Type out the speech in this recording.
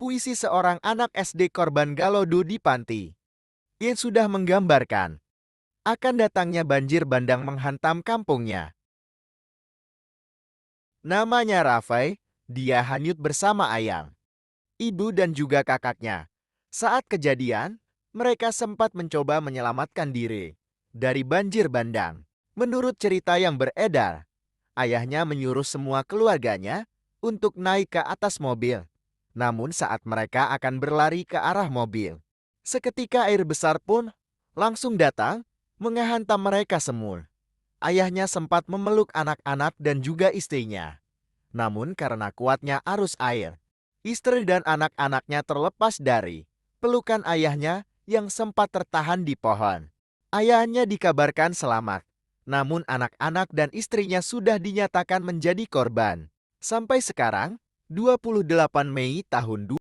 puisi seorang anak SD korban Galodo di panti. Ia sudah menggambarkan akan datangnya banjir bandang menghantam kampungnya. Namanya Rafai, dia hanyut bersama ayang, ibu dan juga kakaknya. Saat kejadian, mereka sempat mencoba menyelamatkan diri dari banjir bandang. Menurut cerita yang beredar, ayahnya menyuruh semua keluarganya untuk naik ke atas mobil. Namun saat mereka akan berlari ke arah mobil, seketika air besar pun langsung datang menghantam mereka semua. Ayahnya sempat memeluk anak-anak dan juga istrinya. Namun karena kuatnya arus air, istri dan anak-anaknya terlepas dari pelukan ayahnya yang sempat tertahan di pohon. Ayahnya dikabarkan selamat, namun anak-anak dan istrinya sudah dinyatakan menjadi korban. Sampai sekarang, 28 Mei tahun